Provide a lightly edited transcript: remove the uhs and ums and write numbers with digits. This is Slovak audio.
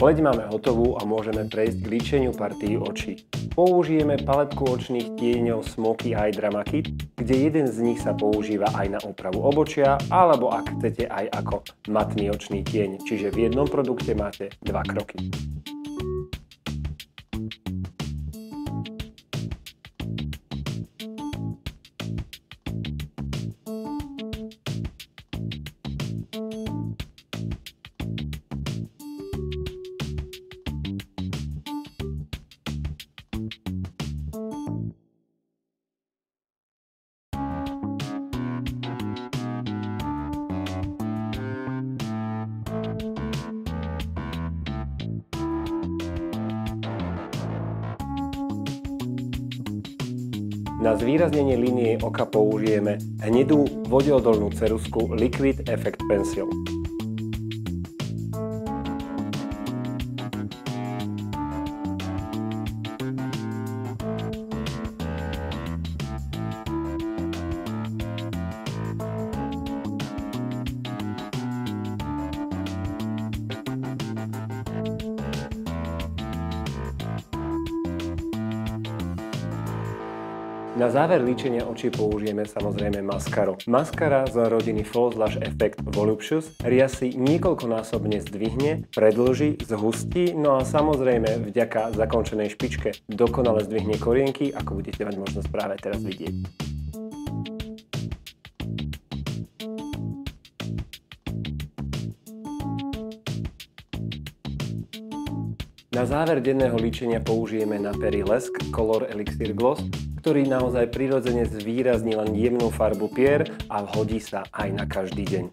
Pleť máme hotovú a môžeme prejsť k líčeniu partii očí. Použijeme paletku očných tieňov Smoky Eye Drama Kit, kde jeden z nich sa používa aj na opravu obočia, alebo ak chcete aj ako matný očný tieň, čiže v jednom produkte máte 2 kroky. Na zvýraznenie línie oka použijeme hnedú vodeodolnú ceruzku Liquid Effect Pencil. Na záver líčenia očí použijeme samozrejme maskaru. Maskara z rodiny False Lash Effect Voluptuous riasy niekoľkonásobne zdvihne, predĺži, zhustí, no a samozrejme vďaka zakončenej špičke dokonale zdvihne korienky, ako budete mať možnosť práve teraz vidieť. Na záver denného líčenia použijeme na pery lesk Color Elixir Gloss, ktorý naozaj prirodzene zvýrazní len jemnú farbu pier a hodí sa aj na každý deň.